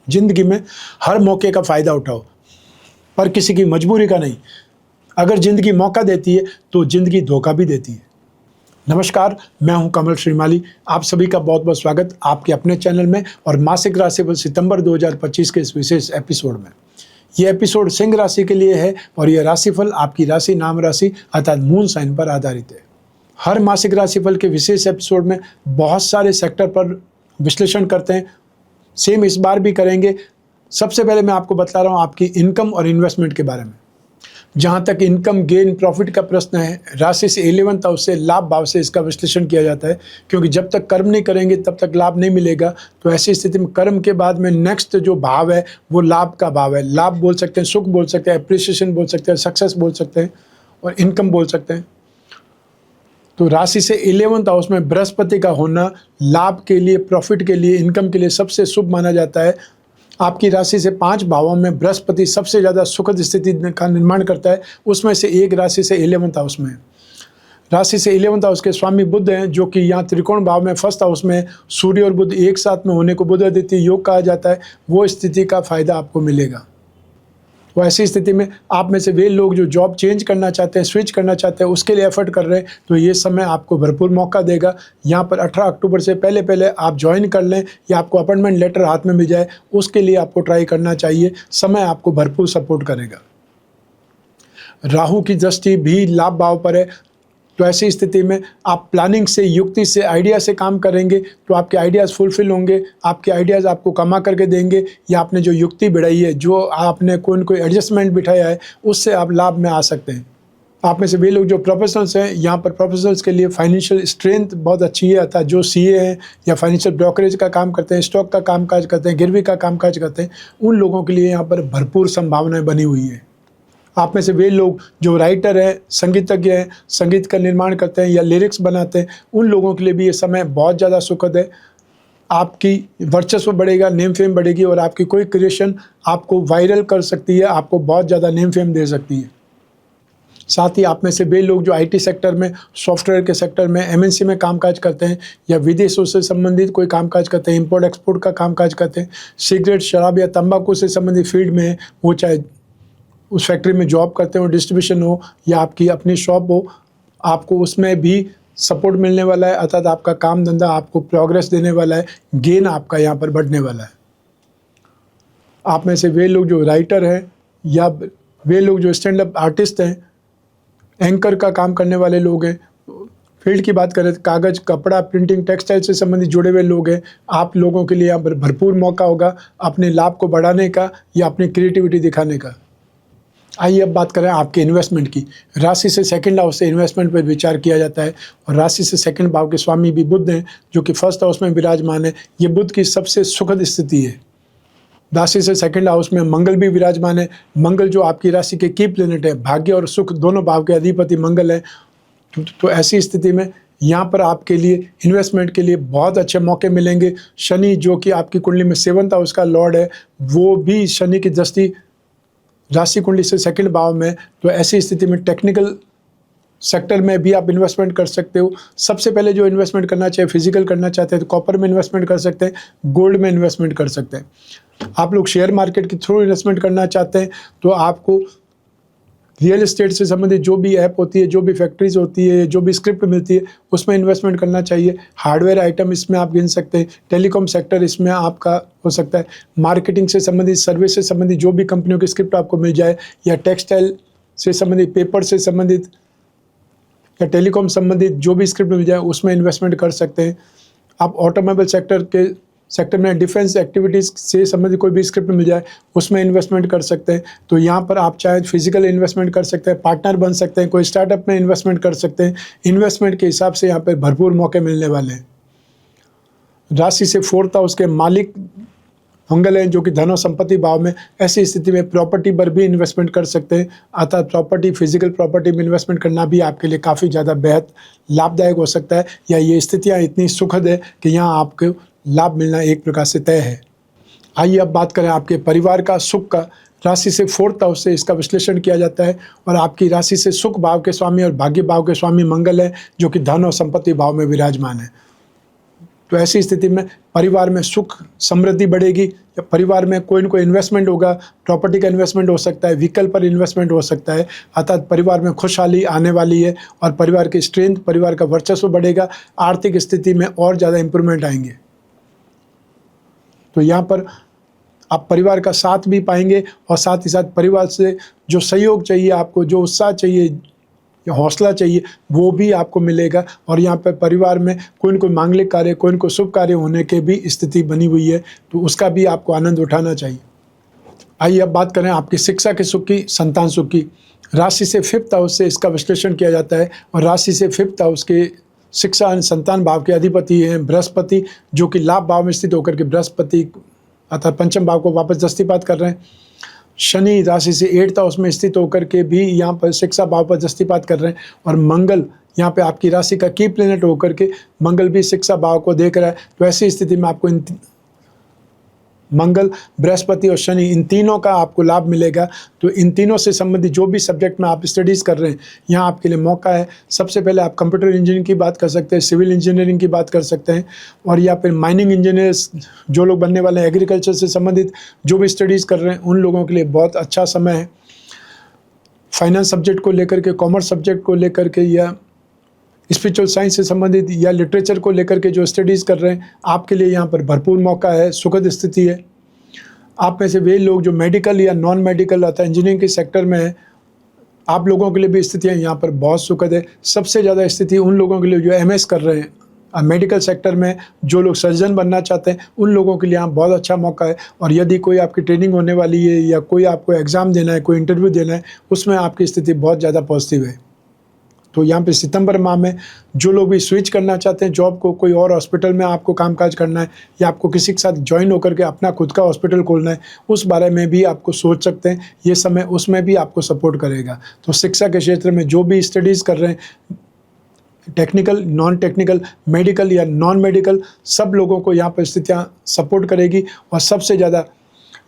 जिंदगी में हर मौके का फ़ायदा उठाओ, पर किसी की मजबूरी का नहीं। अगर ज़िंदगी मौका देती है तो ज़िंदगी धोखा भी देती है। नमस्कार, मैं हूं कमल श्रीमाली। आप सभी का बहुत बहुत स्वागत आपके अपने चैनल में और मासिक राशिफल सितंबर 2025 के इस विशेष एपिसोड में। ये एपिसोड सिंह राशि के लिए है और यह राशिफल आपकी राशि नाम राशि अर्थात मून साइन पर आधारित है। हर मासिक राशिफल के विशेष एपिसोड में बहुत सारे सेक्टर पर विश्लेषण करते हैं, सेम इस बार भी करेंगे। सबसे पहले मैं आपको बता रहा हूँ आपकी इनकम और इन्वेस्टमेंट के बारे में। जहाँ तक इनकम गेन प्रॉफिट का प्रश्न है, राशि से 11th हाउस से लाभ भाव से इसका विश्लेषण किया जाता है, क्योंकि जब तक कर्म नहीं करेंगे तब तक लाभ नहीं मिलेगा। तो ऐसी स्थिति में कर्म के बाद में नेक्स्ट जो भाव है वो लाभ का भाव है। लाभ बोल सकते हैं, सुख बोल सकते हैं, अप्रिसिएशन बोल सकते हैं, सक्सेस बोल सकते हैं और इनकम बोल सकते हैं। तो राशि से 11th हाउस में बृहस्पति का होना लाभ के लिए, प्रॉफिट के लिए, इनकम के लिए सबसे शुभ माना जाता है। आपकी राशि से 5 भावों में बृहस्पति सबसे ज़्यादा सुखद स्थिति का निर्माण करता है, उसमें से एक राशि से 11th हाउस में है। राशि से 11th हाउस के स्वामी बुध हैं, जो कि यहाँ त्रिकोण भाव में फर्स्ट हाउस में सूर्य और बुध एक साथ में होने को बुध आदित्य योग कहा जाता है। वो स्थिति का फायदा आपको मिलेगा। तो ऐसी स्थिति में आप में से वे लोग जो जॉब चेंज करना चाहते हैं, स्विच करना चाहते हैं, उसके लिए एफर्ट कर रहे हैं, तो ये समय आपको भरपूर मौका देगा। यहाँ पर 18 अक्टूबर से पहले आप ज्वाइन कर लें या आपको अपॉइंटमेंट लेटर हाथ में मिल जाए, उसके लिए आपको ट्राई करना चाहिए। समय आपको भरपूर सपोर्ट करेगा। राहु की दृष्टि भी लाभ भाव पर है, तो ऐसी स्थिति में आप प्लानिंग से, युक्ति से, आइडिया से काम करेंगे तो आपके आइडियाज़ फुलफिल होंगे। आपके आइडियाज़ आपको कमा करके देंगे, या आपने जो युक्ति बढ़ाई है, जो आपने कोई एडजस्टमेंट बिठाया है, उससे आप लाभ में आ सकते हैं। आप में से वे लोग जो प्रोफेशनल्स हैं, यहाँ पर प्रोफेशनल्स के लिए फाइनेंशियल स्ट्रेंथ बहुत अच्छी है, अर्थात जो सीए हैं या फाइनेंशियल ब्रोकरेज का काम करते हैं, स्टॉक का कामकाज करते हैं, गिरवी का कामकाज करते हैं, उन लोगों के लिए यहाँ पर भरपूर संभावनाएँ बनी हुई है। आप में से वे लोग जो राइटर हैं, संगीतज्ञ हैं, संगीत का निर्माण करते हैं या लिरिक्स बनाते हैं, उन लोगों के लिए भी ये समय बहुत ज़्यादा सुखद है। आपकी वर्चस्व बढ़ेगा, नेम फेम बढ़ेगी और आपकी कोई क्रिएशन आपको वायरल कर सकती है, आपको बहुत ज़्यादा नेम फेम दे सकती है। साथ ही आप में से वे लोग जो आईटी सेक्टर में, सॉफ्टवेयर के सेक्टर में, एमएनसी में कामकाज करते हैं या विदेशों से संबंधित कोई कामकाज करते हैं, इंपोर्ट एक्सपोर्ट का कामकाज करते हैं, सिगरेट, शराब या तंबाकू से संबंधित फील्ड में, वो चाहे उस फैक्ट्री में जॉब करते हो, डिस्ट्रीब्यूशन हो या आपकी अपनी शॉप हो, आपको उसमें भी सपोर्ट मिलने वाला है, अर्थात आपका काम धंधा आपको प्रोग्रेस देने वाला है, गेन आपका यहाँ पर बढ़ने वाला है। आप में से वे लोग जो राइटर हैं या वे लोग जो स्टैंड अप आर्टिस्ट हैं, एंकर का काम करने वाले लोग हैं, फील्ड की बात करें, कागज़, कपड़ा, प्रिंटिंग, टेक्सटाइल से संबंधित जुड़े हुए लोग हैं, आप लोगों के लिए यहाँ पर भरपूर मौका होगा अपने लाभ को बढ़ाने का या अपनी क्रिएटिविटी दिखाने का। आइए अब बात करें आपके इन्वेस्टमेंट की। राशि से 2nd हाउस से इन्वेस्टमेंट पर विचार किया जाता है और राशि से 2nd भाव के स्वामी भी बुध हैं, जो कि फर्स्ट हाउस में विराजमान है। ये बुध की सबसे सुखद स्थिति है। राशि से 2nd हाउस में मंगल भी विराजमान है। मंगल जो आपकी राशि के की प्लेनेट है, भाग्य और सुख दोनों भाव के अधिपति मंगल है। तो ऐसी स्थिति में यहाँ पर आपके लिए इन्वेस्टमेंट के लिए बहुत अच्छे मौके मिलेंगे। शनि जो कि आपकी कुंडली में 7th हाउस का लॉर्ड है, वो भी शनि की दृष्टि राशि कुंडली से 2nd भाव में, तो ऐसी स्थिति में टेक्निकल सेक्टर में भी आप इन्वेस्टमेंट कर सकते हो। सबसे पहले जो इन्वेस्टमेंट करना चाहिए, फिजिकल करना चाहते हैं तो कॉपर में इन्वेस्टमेंट कर सकते हैं, गोल्ड में इन्वेस्टमेंट कर सकते हैं। आप लोग शेयर मार्केट के थ्रू इन्वेस्टमेंट करना चाहते हैं तो आपको रियल एस्टेट से संबंधित जो भी ऐप होती है, जो भी फैक्ट्रीज होती है, जो भी स्क्रिप्ट मिलती है, उसमें इन्वेस्टमेंट करना चाहिए। हार्डवेयर आइटम इसमें आप गिन सकते हैं, टेलीकॉम सेक्टर इसमें आपका हो सकता है, मार्केटिंग से संबंधित, सर्विस से संबंधित जो भी कंपनियों की स्क्रिप्ट आपको मिल जाए, या टेक्सटाइल से संबंधित, पेपर से संबंधित या टेलीकॉम संबंधित जो भी स्क्रिप्ट मिल जाए उसमें इन्वेस्टमेंट कर सकते हैं। आप ऑटोमोबाइल सेक्टर में डिफेंस एक्टिविटीज़ से संबंधित कोई भी स्क्रिप्ट मिल जाए उसमें इन्वेस्टमेंट कर सकते हैं। तो यहाँ पर आप चाहे फिजिकल इन्वेस्टमेंट कर सकते हैं, पार्टनर बन सकते हैं, कोई स्टार्टअप में इन्वेस्टमेंट कर सकते हैं। इन्वेस्टमेंट के हिसाब से यहाँ पर भरपूर मौके मिलने वाले हैं। राशि से 4th हाउस के मालिक मंगल हैं, जो कि धन और संपत्ति भाव में, ऐसी स्थिति में प्रॉपर्टी पर भी इन्वेस्टमेंट कर सकते हैं। अर्थात प्रॉपर्टी, फिजिकल प्रॉपर्टी में इन्वेस्टमेंट करना भी आपके लिए काफ़ी ज़्यादा बेहद लाभदायक हो सकता है, या ये स्थितियाँ इतनी सुखद है कि यहाँ आपको लाभ मिलना एक प्रकार से तय है। आइए अब बात करें आपके परिवार का, सुख का। राशि से 4th हाउस से इसका विश्लेषण किया जाता है और आपकी राशि से सुख भाव के स्वामी और भाग्य भाव के स्वामी मंगल है, जो कि धन और संपत्ति भाव में विराजमान है। तो ऐसी स्थिति में परिवार में सुख समृद्धि बढ़ेगी, या परिवार में कोई न कोई इन्वेस्टमेंट होगा, प्रॉपर्टी का इन्वेस्टमेंट हो सकता है, व्हीकल पर इन्वेस्टमेंट हो सकता है। अर्थात परिवार में खुशहाली आने वाली है और परिवार की स्ट्रेंथ, परिवार का वर्चस्व बढ़ेगा, आर्थिक स्थिति में और ज़्यादा इम्प्रूवमेंट आएंगे। तो यहाँ पर आप परिवार का साथ भी पाएंगे और साथ ही साथ परिवार से जो सहयोग चाहिए आपको, जो उत्साह चाहिए या हौसला चाहिए, वो भी आपको मिलेगा। और यहाँ पर परिवार में कोई न कोई मांगलिक कार्य, कोई न कोई शुभ कार्य होने के भी स्थिति बनी हुई है, तो उसका भी आपको आनंद उठाना चाहिए। आइए अब बात करें आपकी शिक्षा के सुख की, संतान सुख की। राशि से 5th हाउस से इसका विश्लेषण किया जाता है और राशि से 5th हाउस के शिक्षा और संतान भाव के अधिपति हैं बृहस्पति, जो कि लाभ भाव में स्थित होकर के बृहस्पति अर्थात पंचम भाव को वापस दृष्टिपात कर रहे हैं। शनि राशि से 8th हाउस में स्थित होकर के भी यहाँ पर शिक्षा भाव पर दृष्टिपात कर रहे हैं और मंगल यहाँ पे आपकी राशि का की प्लेनेट होकर के मंगल भी शिक्षा भाव को देख रहा है। तो ऐसी स्थिति में आपको मंगल, बृहस्पति और शनि, इन तीनों का आपको लाभ मिलेगा। तो इन तीनों से संबंधित जो भी सब्जेक्ट में आप स्टडीज़ कर रहे हैं, यहाँ आपके लिए मौका है। सबसे पहले आप कंप्यूटर इंजीनियरिंग की बात कर सकते हैं, सिविल इंजीनियरिंग की बात कर सकते हैं, और या फिर माइनिंग इंजीनियर्स जो लोग बनने वाले हैं, एग्रीकल्चर से संबंधित जो भी स्टडीज़ कर रहे हैं, उन लोगों के लिए बहुत अच्छा समय है। फाइनेंस सब्जेक्ट को लेकर के, कॉमर्स सब्जेक्ट को लेकर के, या स्पिरिचुअल साइंस से संबंधित या लिटरेचर को लेकर के जो स्टडीज़ कर रहे हैं, आपके लिए यहाँ पर भरपूर मौका है, सुखद स्थिति है। आप में से वे लोग जो मेडिकल या नॉन मेडिकल अर्थात इंजीनियरिंग के सेक्टर में है, आप लोगों के लिए भी स्थितियाँ यहाँ पर बहुत सुखद है। सबसे ज़्यादा स्थिति उन लोगों के लिए जो MS कर रहे हैं मेडिकल सेक्टर में, जो लोग सर्जन बनना चाहते हैं, उन लोगों के लिए यहाँ बहुत अच्छा मौका है। और यदि कोई आपकी ट्रेनिंग होने वाली है या कोई आपको एग्ज़ाम देना है, कोई इंटरव्यू देना है, उसमें आपकी स्थिति बहुत ज़्यादा पॉजिटिव है। तो यहाँ पे सितंबर माह में जो लोग भी स्विच करना चाहते हैं जॉब को, कोई और हॉस्पिटल में आपको कामकाज करना है या आपको किसी के साथ ज्वाइन होकर के अपना खुद का हॉस्पिटल खोलना है, उस बारे में भी आपको सोच सकते हैं। ये समय उसमें भी आपको सपोर्ट करेगा। तो शिक्षा के क्षेत्र में जो भी स्टडीज़ कर रहे हैं, टेक्निकल, नॉन टेक्निकल, मेडिकल या नॉन मेडिकल, सब लोगों को यहाँ पर स्थितियाँ सपोर्ट करेगी। और सबसे ज़्यादा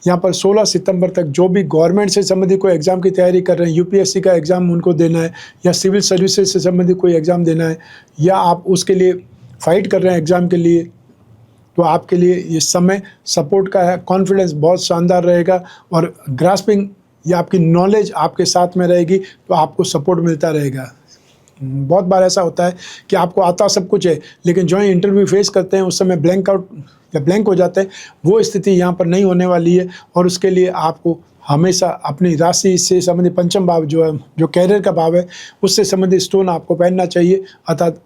यहाँ पर 16 सितंबर तक जो भी गवर्नमेंट से संबंधित कोई एग्ज़ाम की तैयारी कर रहे हैं, UPSC का एग्ज़ाम उनको देना है, या सिविल सर्विसेज से संबंधित कोई एग्ज़ाम देना है, या आप उसके लिए फ़ाइट कर रहे हैं एग्ज़ाम के लिए, तो आपके लिए ये समय सपोर्ट का है। कॉन्फिडेंस बहुत शानदार रहेगा और ग्रास्पिंग या आपकी नॉलेज आपके साथ में रहेगी, तो आपको सपोर्ट मिलता रहेगा। बहुत बार ऐसा होता है कि आपको आता सब कुछ है, लेकिन जो ही इंटरव्यू फेस करते हैं उस समय ब्लैंक आउट या ब्लैंक हो जाते हैं। वो स्थिति यहाँ पर नहीं होने वाली है और उसके लिए आपको हमेशा अपनी राशि से संबंधित पंचम भाव जो है, जो कैरियर का भाव है, उससे संबंधित स्टोन आपको पहनना चाहिए। अर्थात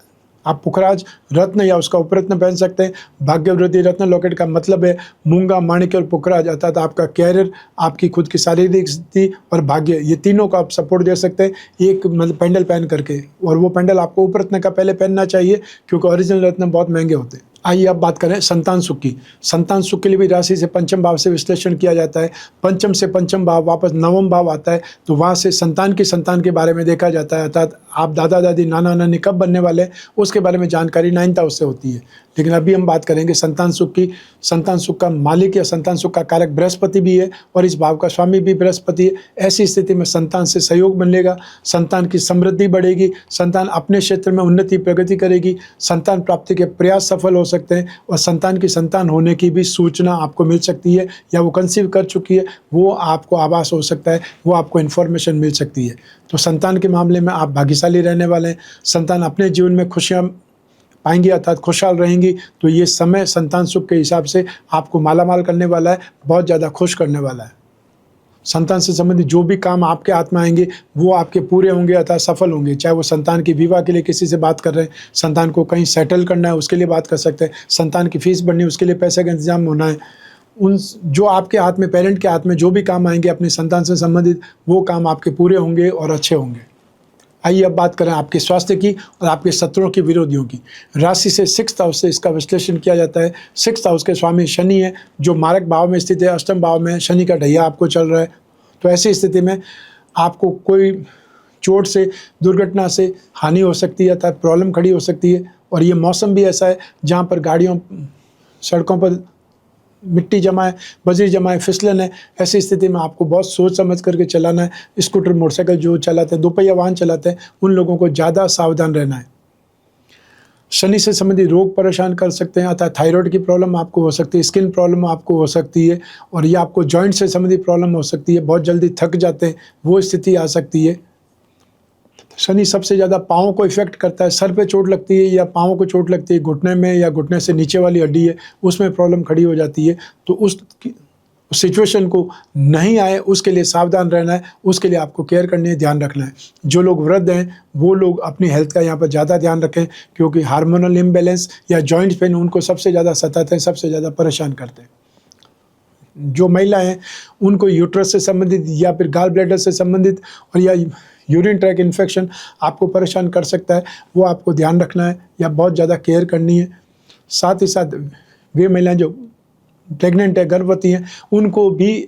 आप पुखराज रत्न या उसका उपरत्न पहन सकते हैं। भाग्यवृद्धि रत्न लॉकेट का मतलब है मूंगा, माणिक्य और पुखराज, अर्थात आपका कैरियर, आपकी खुद की शारीरिक स्थिति और भाग्य, ये तीनों को आप सपोर्ट दे सकते हैं एक मतलब पेंडल पहन करके। और वो पेंडल आपको उपरत्न का पहले पहनना चाहिए, क्योंकि ओरिजिनल रत्न बहुत महंगे होते हैं। आइए अब बात करें संतान सुख की। संतान सुख के लिए भी राशि से पंचम भाव से विश्लेषण किया जाता है। पंचम से पंचम भाव वापस नवम भाव आता है, तो वहाँ से संतान की संतान के बारे में देखा जाता है। अर्थात आप दादा दादी, नाना नानी कब बनने वाले हैं, उसके बारे में जानकारी 9th हाउस से होती है। लेकिन अभी हम बात करेंगे संतान सुख की। संतान सुख का मालिक या संतान सुख का कारक बृहस्पति भी है और इस भाव का स्वामी भी बृहस्पति है। ऐसी स्थिति में संतान से सहयोग बनेगा, संतान की समृद्धि बढ़ेगी, संतान अपने क्षेत्र में उन्नति प्रगति करेगी, संतान प्राप्ति के प्रयास सफल हो सकते हैं और संतान की संतान होने की भी सूचना आपको मिल सकती है, या वो कंसीव कर चुकी है, वो आपको आभास हो सकता है, वो आपको इन्फॉर्मेशन मिल सकती है। तो संतान के मामले में आप भाग्यशाली रहने वाले हैं। संतान अपने जीवन में खुशियाँ पाएंगी, अर्थात खुशहाल रहेंगी। तो ये समय संतान सुख के हिसाब से आपको मालामाल करने वाला है, बहुत ज़्यादा खुश करने वाला है। संतान से संबंधित जो भी काम आपके हाथ में आएंगे वो आपके पूरे होंगे, अर्थात सफल होंगे। चाहे वो संतान की विवाह के लिए किसी से बात कर रहे हैं, संतान को कहीं सेटल करना है उसके लिए बात कर सकते हैं, संतान की फीस भरनी है उसके लिए पैसे का इंतजाम होना है, उन जो आपके हाथ में, पेरेंट के हाथ में जो भी काम आएंगे अपने संतान से संबंधित, वो काम आपके पूरे होंगे और अच्छे होंगे। आइए अब बात करें आपके स्वास्थ्य की और आपके शत्रुओं की, विरोधियों की। राशि से 6th हाउस से इसका विश्लेषण किया जाता है। 6th हाउस के स्वामी शनि है, जो मारक भाव में स्थित है, अष्टम भाव में शनि का ढैया आपको चल रहा है। तो ऐसी स्थिति में आपको कोई चोट से, दुर्घटना से हानि हो सकती है, अर्थात प्रॉब्लम खड़ी हो सकती है। और ये मौसम भी ऐसा है जहाँ पर गाड़ियों, सड़कों पर मिट्टी जमा है, बजरी जमा है, फिसलन है। ऐसी स्थिति में आपको बहुत सोच समझ करके चलाना है। स्कूटर, मोटरसाइकिल जो चलाते हैं, दोपहिया वाहन चलाते हैं, उन लोगों को ज़्यादा सावधान रहना है। शनि से संबंधित रोग परेशान कर सकते हैं, अतः थायराइड की प्रॉब्लम आपको हो सकती है, स्किन प्रॉब्लम आपको हो सकती है, और ये आपको जॉइंट से संबंधित प्रॉब्लम हो सकती है, बहुत जल्दी थक जाते हैं, वो स्थिति आ सकती है। शनि सबसे ज़्यादा पाँव को इफेक्ट करता है, सर पे चोट लगती है या पाँव को चोट लगती है, घुटने में या घुटने से नीचे वाली हड्डी है उसमें प्रॉब्लम खड़ी हो जाती है। तो उस सिचुएशन को नहीं आए उसके लिए सावधान रहना है, उसके लिए आपको केयर करनी है, ध्यान रखना है। जो लोग वृद्ध हैं वो लोग अपनी हेल्थ का यहाँ पर ज़्यादा ध्यान रखें, क्योंकि हार्मोनल इम्बैलेंस या जॉइंट पेन उनको सबसे ज़्यादा सताते हैं, सबसे ज़्यादा परेशान करते हैं। जो महिला हैं उनको यूट्रस से संबंधित या फिर गाल ब्लैडर से संबंधित और या यूरिन ट्रैक इन्फेक्शन आपको परेशान कर सकता है, वो आपको ध्यान रखना है या बहुत ज़्यादा केयर करनी है। साथ ही साथ वे महिलाएं जो प्रेग्नेंट है, गर्भवती हैं, उनको भी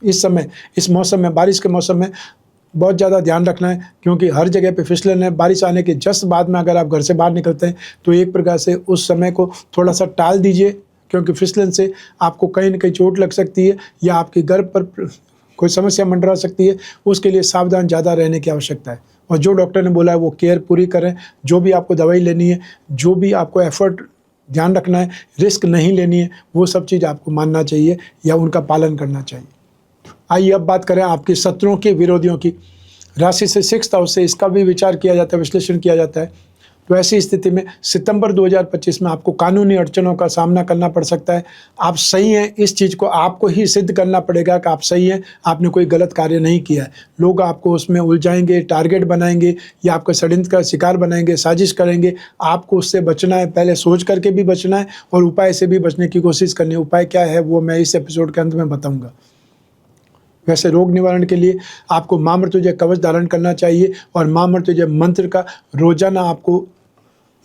इस समय, इस मौसम में, बारिश के मौसम में बहुत ज़्यादा ध्यान रखना है, क्योंकि हर जगह पे फिसलन है। बारिश आने के जस्ट बाद में अगर आप घर से बाहर निकलते हैं तो एक प्रकार से उस समय को थोड़ा सा टाल दीजिए, क्योंकि फिसलन से आपको कहीं न कहीं चोट लग सकती है या आपके गर्भ पर कोई समस्या मंडरा सकती है। उसके लिए सावधान ज़्यादा रहने की आवश्यकता है, और जो डॉक्टर ने बोला है वो केयर पूरी करें। जो भी आपको दवाई लेनी है, जो भी आपको एफर्ट ध्यान रखना है, रिस्क नहीं लेनी है, वो सब चीज़ आपको मानना चाहिए या उनका पालन करना चाहिए। आइए अब बात करें आपके शत्रुओं के, विरोधियों की। राशि से 6th हाउस से इसका भी विचार किया जाता है, विश्लेषण किया जाता है। तो ऐसी स्थिति में सितंबर 2025 में आपको कानूनी अड़चनों का सामना करना पड़ सकता है। आप सही हैं, इस चीज़ को आपको ही सिद्ध करना पड़ेगा कि आप सही हैं, आपने कोई गलत कार्य नहीं किया है। लोग आपको उसमें उलझाएंगे, टारगेट बनाएंगे या आपका षड्यंत्र का शिकार बनाएंगे, साजिश करेंगे। आपको उससे बचना है, पहले सोच करके भी बचना है और उपाय से भी बचने की कोशिश करनी है। उपाय क्या है वो मैं इस एपिसोड के अंत में बताऊँगा। वैसे रोग निवारण के लिए आपको माँ मृत्युंजय कवच धारण करना चाहिए, और माँ मृत्युंजय मंत्र का रोजाना आपको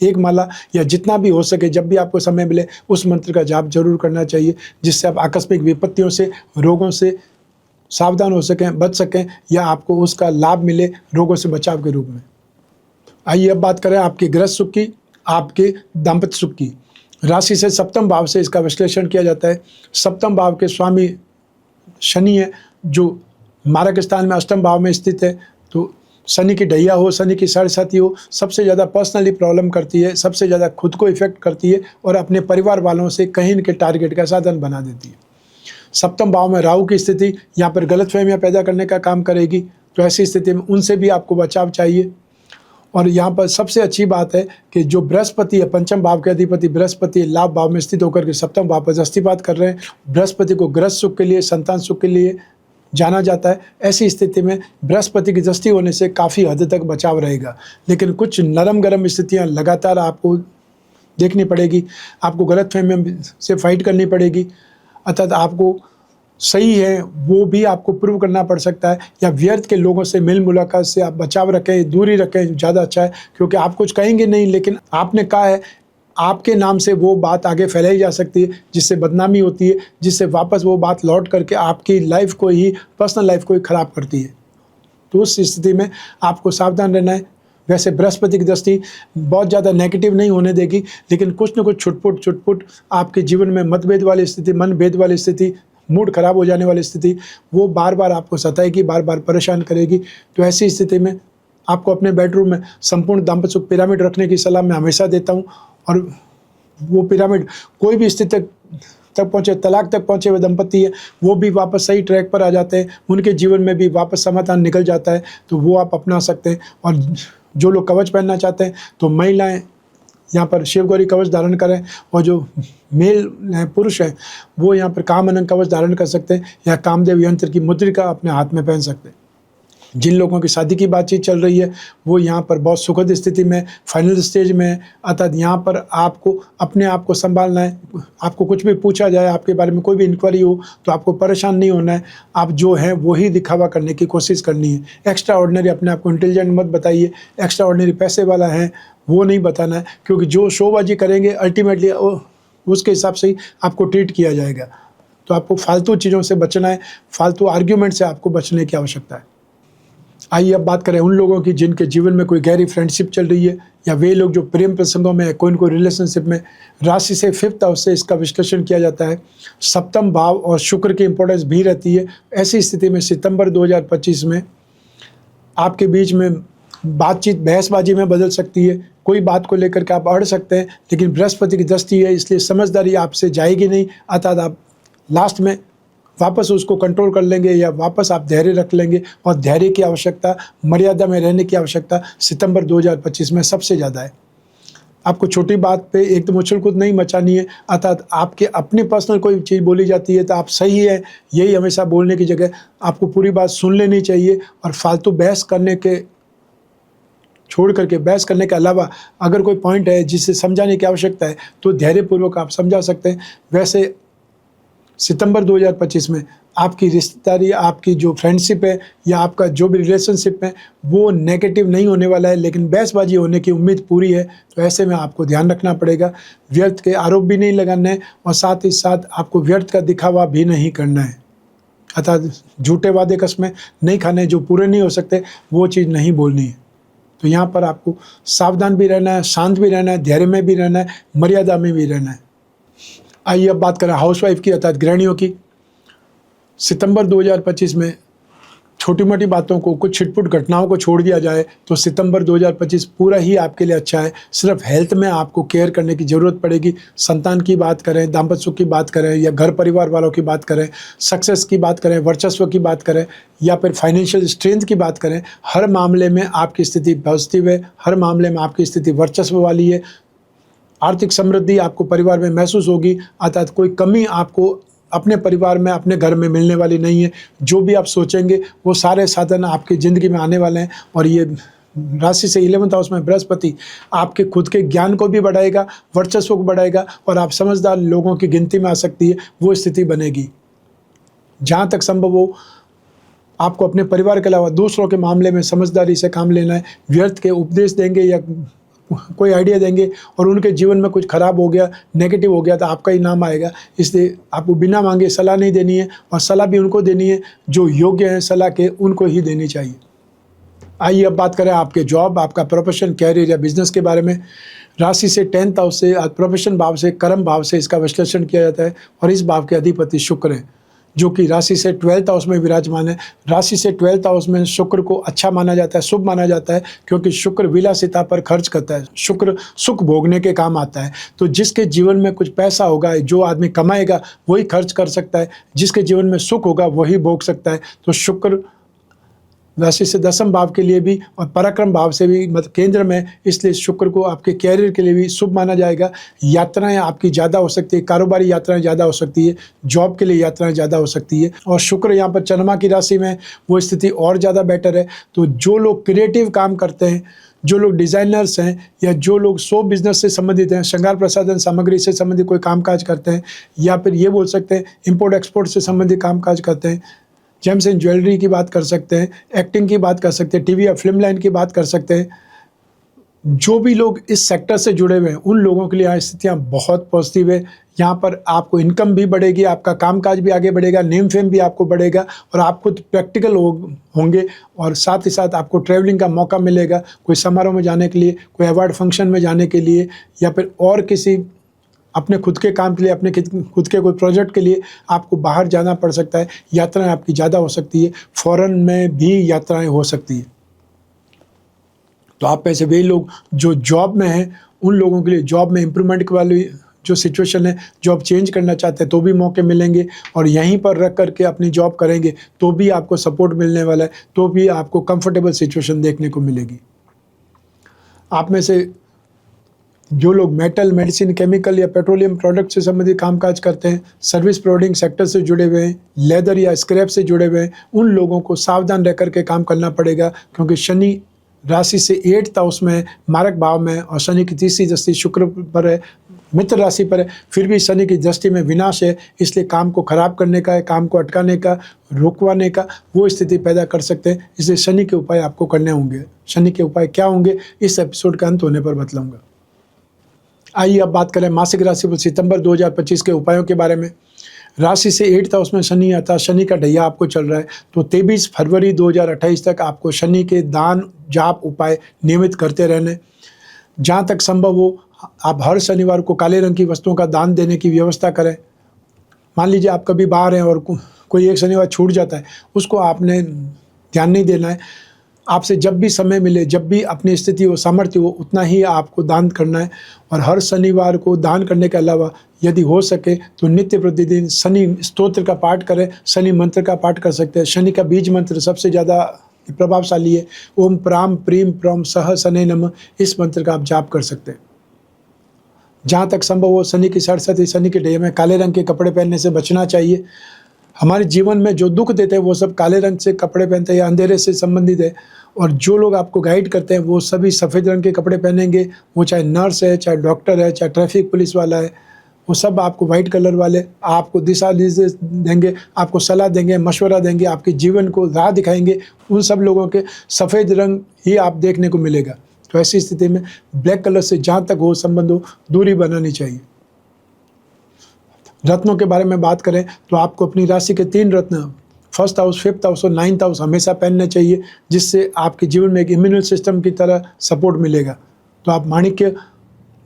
एक माला या जितना भी हो सके, जब भी आपको समय मिले, उस मंत्र का जाप जरूर करना चाहिए, जिससे आप आकस्मिक विपत्तियों से, रोगों से सावधान हो सकें, बच सकें, या आपको उसका लाभ मिले रोगों से बचाव के रूप में। आइए अब बात करें आपके गृहस्थ सुख की, आपके दाम्पत्य सुख की। राशि से 7वें भाव से इसका विश्लेषण किया जाता है। 7वें भाव के स्वामी शनि है, जो मारक स्थान में 8वें भाव में स्थित है। तो शनि की ढैया हो, शनि की साढ़ेसाती हो, सबसे ज़्यादा पर्सनली प्रॉब्लम करती है, सबसे ज़्यादा खुद को इफेक्ट करती है और अपने परिवार वालों से कहीं न कहीं टारगेट का साधन बना देती है। 7वें भाव में राहु की स्थिति यहाँ पर गलतफहमियाँ पैदा करने का काम करेगी। तो ऐसी स्थिति में उनसे भी आपको बचाव चाहिए। और यहाँ पर सबसे अच्छी बात है कि जो बृहस्पति है, 5वें भाव के अधिपति बृहस्पति, लाभ भाव में स्थित होकर के 7वें भाव पर दृष्टिपात कर रहे हैं। बृहस्पति को गृहस्थ सुख के लिए, संतान सुख के लिए जाना जाता है। ऐसी स्थिति में बृहस्पति की दृष्टि होने से काफ़ी हद तक बचाव रहेगा, लेकिन कुछ नरम गरम स्थितियां लगातार आपको देखनी पड़ेगी। आपको गलतफहमी से फाइट करनी पड़ेगी, अर्थात आपको सही है वो भी आपको प्रूव करना पड़ सकता है, या व्यर्थ के लोगों से मिल मुलाकात से आप बचाव रखें, दूरी रखें, ज़्यादा अच्छा है। क्योंकि आप कुछ कहेंगे नहीं, लेकिन आपने कहा है, आपके नाम से वो बात आगे फैलाई जा सकती है, जिससे बदनामी होती है, जिससे वापस वो बात लौट करके आपकी लाइफ को ही, पर्सनल लाइफ को ही ख़राब करती है। तो उस स्थिति में आपको सावधान रहना है। वैसे बृहस्पति की दृष्टि बहुत ज़्यादा नेगेटिव नहीं होने देगी, लेकिन कुछ न कुछ छुटपुट आपके जीवन में मतभेद वाली स्थिति, मनभेद वाली स्थिति, मूड खराब हो जाने वाली स्थिति, वो बार बार आपको सताएगी, बार बार परेशान करेगी। तो ऐसी स्थिति में आपको अपने बेडरूम में संपूर्ण दाम्पत्य सुख पिरामिड रखने की सलाह मैं हमेशा देता हूँ। और वो पिरामिड कोई भी स्थिति तक पहुँचे, तलाक तक पहुँचे हुए दंपति है, वो भी वापस सही ट्रैक पर आ जाते हैं, उनके जीवन में भी वापस समाधान निकल जाता है। तो वो आप अपना सकते हैं। और जो लोग कवच पहनना चाहते हैं, तो महिलाएं यहाँ पर शिवगौरी कवच धारण करें, और जो मेल पुरुष हैं वो यहाँ पर कामअनंग कवच धारण कर सकते हैं, या कामदेव यंत्र की मुद्रिका अपने हाथ में पहन सकते हैं। जिन लोगों की शादी की बातचीत चल रही है वो यहाँ पर बहुत सुखद स्थिति में, फाइनल स्टेज में है। अर्थात यहाँ पर आपको अपने आप को संभालना है। आपको कुछ भी पूछा जाए, आपके बारे में कोई भी इंक्वायरी हो, तो आपको परेशान नहीं होना है। आप जो हैं वही दिखावा करने की कोशिश करनी है। एक्स्ट्रा ऑर्डिनरी अपने आप को इंटेलिजेंट मत बताइए, एक्स्ट्रा ऑर्डिनरी पैसे वाला है वो नहीं बताना है, क्योंकि जो शोबाजी करेंगे अल्टीमेटली उसके हिसाब से ही आपको ट्रीट किया जाएगा। तो आपको फालतू चीज़ों से बचना है, फालतू आर्ग्यूमेंट से आपको बचने की आवश्यकता है। आइए अब बात करें उन लोगों की जिनके जीवन में कोई गहरी फ्रेंडशिप चल रही है, या वे लोग जो प्रेम प्रसंगों में है, कोई न कोई रिलेशनशिप में। राशि से 5th हाउस से इसका विश्लेषण किया जाता है। 7वें भाव और शुक्र की इंपॉर्टेंस भी रहती है। ऐसी स्थिति में सितंबर 2025 में आपके बीच में बातचीत बहसबाजी में बदल सकती है, कोई बात को लेकर के आप अड़ सकते हैं, लेकिन बृहस्पति की दृष्टि है, इसलिए समझदारी आपसे जाएगी नहीं, अर्थात आप लास्ट में वापस उसको कंट्रोल कर लेंगे या वापस आप धैर्य रख लेंगे। और धैर्य की आवश्यकता, मर्यादा में रहने की आवश्यकता सितंबर 2025 में सबसे ज़्यादा है। आपको छोटी बात पे एकदम उछल कूद नहीं मचानी है, अर्थात आपके अपनी पर्सनल कोई चीज़ बोली जाती है तो आप सही है यही हमेशा बोलने की जगह आपको पूरी बात सुन लेनी चाहिए। और फालतू बहस करने के छोड़ करके, बहस करने के अलावा अगर कोई पॉइंट है जिसे समझाने की आवश्यकता है तो धैर्यपूर्वक आप समझा सकते हैं। वैसे सितंबर 2025 में आपकी रिश्तेदारी, आपकी जो फ्रेंडशिप है या आपका जो भी रिलेशनशिप है वो नेगेटिव नहीं होने वाला है, लेकिन बहसबाजी होने की उम्मीद पूरी है। तो ऐसे में आपको ध्यान रखना पड़ेगा, व्यर्थ के आरोप भी नहीं लगाने हैं और साथ ही साथ आपको व्यर्थ का दिखावा भी नहीं करना है, अर्थात झूठे वादे कसमें नहीं खाने, जो पूरे नहीं हो सकते वो चीज़ नहीं बोलनी है। तो यहाँ पर आपको सावधान भी रहना है, शांत भी रहना है, धैर्य में भी रहना है, मर्यादा में भी रहना है। आइए अब बात करें हाउसवाइफ की, अर्थात गृहिणियों की। सितंबर 2025 में छोटी मोटी बातों को, कुछ छिटपुट घटनाओं को छोड़ दिया जाए तो सितंबर 2025 पूरा ही आपके लिए अच्छा है। सिर्फ हेल्थ में आपको केयर करने की ज़रूरत पड़ेगी। संतान की बात करें, दाम्पत्य सुख की बात करें या घर परिवार वालों की बात करें, सक्सेस की बात करें, वर्चस्व की बात करें या फिर फाइनेंशियल स्ट्रेंथ की बात करें, हर मामले में आपकी स्थिति पॉजिटिव है, हर मामले में आपकी स्थिति वर्चस्व वाली है। आर्थिक समृद्धि आपको परिवार में महसूस होगी, अर्थात कोई कमी आपको अपने परिवार में, अपने घर में मिलने वाली नहीं है। जो भी आप सोचेंगे वो सारे साधन आपकी ज़िंदगी में आने वाले हैं। और ये राशि से 11th हाउस में बृहस्पति आपके खुद के ज्ञान को भी बढ़ाएगा, वर्चस्व को बढ़ाएगा और आप समझदार लोगों की गिनती में आ सकती है, वो स्थिति बनेगी। जहाँ तक संभव हो आपको अपने परिवार के अलावा दूसरों के मामले में समझदारी से काम लेना है। व्यर्थ के उपदेश देंगे या कोई आइडिया देंगे और उनके जीवन में कुछ खराब हो गया, नेगेटिव हो गया तो आपका ही नाम आएगा। इसलिए आपको बिना मांगे सलाह नहीं देनी है और सलाह भी उनको देनी है जो योग्य हैं सलाह के, उनको ही देनी चाहिए। आइए अब बात करें आपके जॉब, आपका प्रोफेशन, कैरियर या बिजनेस के बारे में। राशि से 10th हाउस से, प्रोफेशन भाव से, कर्म भाव से इसका विश्लेषण किया जाता है और इस भाव के अधिपति शुक्र हैं जो कि राशि से 12th हाउस में विराजमान है। राशि से 12th हाउस में शुक्र को अच्छा माना जाता है, शुभ माना जाता है, क्योंकि शुक्र विलासिता पर खर्च करता है, शुक्र सुख भोगने के काम आता है। तो जिसके जीवन में कुछ पैसा होगा, जो आदमी कमाएगा वही खर्च कर सकता है, जिसके जीवन में सुख होगा वही भोग सकता है। तो शुक्र राशि से 10th भाव के लिए भी और पराक्रम भाव से भी मतलब केंद्र में, इसलिए शुक्र को आपके कैरियर के लिए भी शुभ माना जाएगा। यात्राएं आपकी ज़्यादा हो सकती है, कारोबारी यात्राएं ज़्यादा हो सकती है, जॉब के लिए यात्राएं ज़्यादा हो सकती है। और शुक्र यहाँ पर चंद्रमा की राशि में, वो स्थिति और ज़्यादा बेटर है। तो जो लोग क्रिएटिव काम करते हैं, जो लोग डिज़ाइनर्स हैं या जो लोग शो बिजनेस से संबंधित हैं, श्रृंगार प्रसाधन सामग्री से संबंधित कोई कामकाज करते हैं, या फिर ये बोल सकते हैं इम्पोर्ट एक्सपोर्ट से संबंधित कामकाज करते हैं, जेम्स एंड ज्वेलरी की बात कर सकते हैं, एक्टिंग की बात कर सकते हैं, टीवी या फिल्म लाइन की बात कर सकते हैं, जो भी लोग इस सेक्टर से जुड़े हुए हैं उन लोगों के लिए यहाँ स्थितियाँ बहुत पॉजिटिव है। यहाँ पर आपको इनकम भी बढ़ेगी, आपका कामकाज भी आगे बढ़ेगा, नेम फेम भी आपको बढ़ेगा और आप खुद प्रैक्टिकल होंगे और साथ ही साथ आपको ट्रैवलिंग का मौका मिलेगा, कोई समारोह में जाने के लिए, कोई अवार्ड फंक्शन में जाने के लिए या फिर और किसी अपने खुद के काम के लिए, अपने खुद के कोई प्रोजेक्ट के लिए आपको बाहर जाना पड़ सकता है। यात्राएं आपकी ज़्यादा हो सकती है, फॉरेन में भी यात्राएं हो सकती है। तो आप में से वे लोग जो जॉब में हैं उन लोगों के लिए जॉब में इम्प्रूवमेंट वाली जो सिचुएशन है, जॉब चेंज करना चाहते हैं तो भी मौके मिलेंगे और यहीं पर रख करके अपनी जॉब करेंगे तो भी आपको सपोर्ट मिलने वाला है, तो भी आपको कंफर्टेबल सिचुएशन देखने को मिलेगी। आप में से जो लोग मेटल, मेडिसिन, केमिकल या पेट्रोलियम प्रोडक्ट से संबंधित कामकाज करते हैं, सर्विस प्रोवाइडिंग सेक्टर से जुड़े हुए हैं, लेदर या स्क्रैप से जुड़े हुए हैं, उन लोगों को सावधान रह करके काम करना पड़ेगा, क्योंकि शनि राशि से 8th हाउस में, मारक भाव में और शनि की तीसरी दृष्टि शुक्र पर है, मित्र राशि पर है, फिर भी शनि की दृष्टि में विनाश है। इसलिए काम को खराब करने का, काम को अटकाने का, रुकवाने का वो स्थिति पैदा कर सकते हैं। इसलिए शनि के उपाय आपको करने होंगे। शनि के उपाय क्या होंगे इस एपिसोड का अंत होने पर बतलाऊंगा। आइए अब बात करें मासिक राशि पर सितंबर 2025 के उपायों के बारे में। राशि से 8th हाउस में शनि आता, शनि का ढैया आपको चल रहा है, तो 23 फरवरी 2028 तक आपको शनि के दान, जाप, उपाय नियमित करते रहने। जहाँ तक संभव हो आप हर शनिवार को काले रंग की वस्तुओं का दान देने की व्यवस्था करें। मान लीजिए आप कभी बाहर हैं और कोई एक शनिवार छूट जाता है, उसको आपने ध्यान नहीं देना है। आपसे जब भी समय मिले, जब भी अपनी स्थिति हो, सामर्थ्य हो, उतना ही आपको दान करना है। और हर शनिवार को दान करने के अलावा यदि हो सके तो नित्य प्रतिदिन शनि स्तोत्र का पाठ करें, शनि मंत्र का पाठ कर सकते हैं। शनि का बीज मंत्र सबसे ज़्यादा प्रभावशाली है। ओम प्राम प्रीम प्रम सह शनै नमः, इस मंत्र का आप जाप कर सकते हैं। जहाँ तक संभव हो शनि की सरस्वती, शनि के डे में काले रंग के कपड़े पहनने से बचना चाहिए। हमारे जीवन में जो दुख देते हैं वो सब काले रंग से कपड़े पहनते हैं या अंधेरे से संबंधित है। और जो लोग आपको गाइड करते हैं वो सभी सफ़ेद रंग के कपड़े पहनेंगे, वो चाहे नर्स है, चाहे डॉक्टर है, चाहे ट्रैफिक पुलिस वाला है, वो सब आपको वाइट कलर वाले आपको दिशा निर्देश देंगे, आपको सलाह देंगे, मशवरा देंगे, आपके जीवन को राह दिखाएंगे। उन सब लोगों के सफ़ेद रंग ही आप देखने को मिलेगा। तो ऐसी स्थिति में ब्लैक कलर से जहाँ तक हो संबंध हो दूरी बनानी चाहिए। रत्नों के बारे में बात करें तो आपको अपनी राशि के 3 रत्न फर्स्ट हाउस, फिफ्थ हाउस और 9th हाउस हमेशा पहनने चाहिए, जिससे आपके जीवन में एक इम्यून सिस्टम की तरह सपोर्ट मिलेगा। तो आप माणिक्य,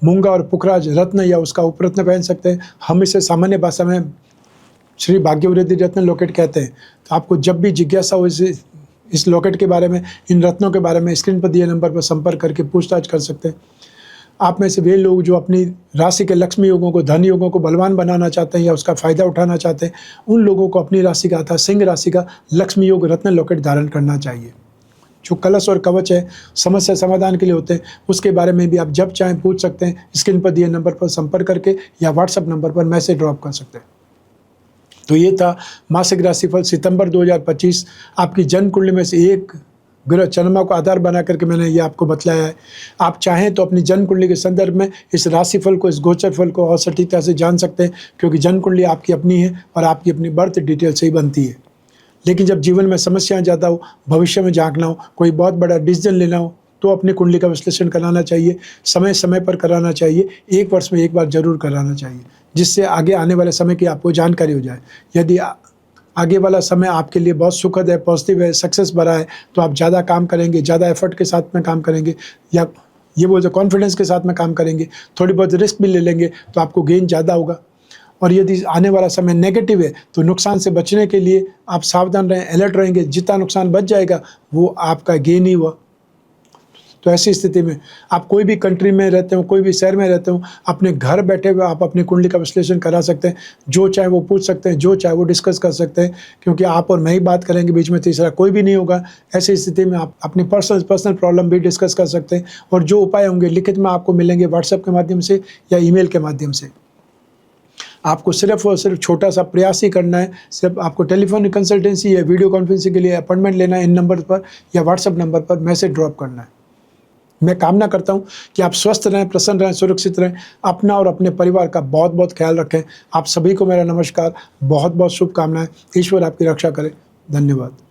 मूंगा और पुखराज रत्न या उसका उपरत्न पहन सकते हैं। हम इसे सामान्य भाषा में श्री भाग्यवृद्धि रत्न लॉकेट कहते हैं। तो आपको जब भी जिज्ञासा हो इस लॉकेट के बारे में, इन रत्नों के बारे में, स्क्रीन पर दिए नंबर पर संपर्क करके पूछताछ कर सकते हैं। आप में से वे लोग जो अपनी राशि के लक्ष्मी योगों को, धन योगों को बलवान बनाना चाहते हैं या उसका फ़ायदा उठाना चाहते हैं, उन लोगों को अपनी राशि का अर्थात सिंह राशि का लक्ष्मी योग रत्न लॉकेट धारण करना चाहिए। जो कलश और कवच है समस्या समाधान के लिए होते हैं, उसके बारे में भी आप जब चाहें पूछ सकते हैं। स्क्रीन पर दिए नंबर पर संपर्क करके या व्हाट्सएप नंबर पर मैसेज ड्रॉप कर सकते हैं। तो ये था मासिक राशिफल सितंबर 2025। आपकी जन्म कुंडली में से एक ग्रह चंद्रमा को आधार बना करके मैंने ये आपको बतलाया है। आप चाहें तो अपनी जन्म कुंडली के संदर्भ में इस राशिफल को, इस गोचर फल को और सटीकता से जान सकते हैं, क्योंकि जन्म कुंडली आपकी अपनी है और आपकी अपनी बर्थ डिटेल से ही बनती है। लेकिन जब जीवन में समस्याएं ज़्यादा हो, भविष्य में झांकना हो, कोई बहुत बड़ा डिसीजन लेना हो, तो अपनी कुंडली का विश्लेषण कराना चाहिए। समय समय पर कराना चाहिए, 1 वर्ष में 1 बार जरूर कराना चाहिए, जिससे आगे आने वाले समय की आपको जानकारी हो जाए। यदि आगे वाला समय आपके लिए बहुत सुखद है, पॉजिटिव है, सक्सेस भरा है, तो आप ज़्यादा काम करेंगे, ज़्यादा एफर्ट के साथ में काम करेंगे, या ये बोलते कॉन्फिडेंस के साथ में काम करेंगे, थोड़ी बहुत रिस्क भी ले लेंगे, तो आपको गेन ज़्यादा होगा। और यदि आने वाला समय नेगेटिव है तो नुकसान से बचने के लिए आप सावधान रहें, अलर्ट रहेंगे। जितना नुकसान बच जाएगा वो आपका गेन ही हुआ। तो ऐसी स्थिति में आप कोई भी कंट्री में रहते हो, कोई भी शहर में रहते हो, अपने घर बैठे हुए आप अपनी कुंडली का विश्लेषण करा सकते हैं। जो चाहे वो पूछ सकते हैं, जो चाहे वो डिस्कस कर सकते हैं, क्योंकि आप और मैं ही बात करेंगे, बीच में तीसरा कोई भी नहीं होगा। ऐसी स्थिति में आप अपनी पर्सनल प्रॉब्लम भी डिस्कस कर सकते हैं, और जो उपाय होंगे लिखित में आपको मिलेंगे व्हाट्सएप के माध्यम से या ईमेल के माध्यम से। आपको सिर्फ और सिर्फ छोटा सा प्रयास ही करना है। सिर्फ आपको टेलीफोनिक कंसल्टेंसी या वीडियो कॉन्फ्रेंसिंग के लिए अपॉइंटमेंट लेना है, इन नंबर पर या व्हाट्सएप नंबर पर मैसेज ड्रॉप करना है। मैं कामना करता हूं कि आप स्वस्थ रहें, प्रसन्न रहें, सुरक्षित रहें, अपना और अपने परिवार का बहुत बहुत ख्याल रखें। आप सभी को मेरा नमस्कार, बहुत बहुत शुभकामनाएं। ईश्वर आपकी रक्षा करे। धन्यवाद।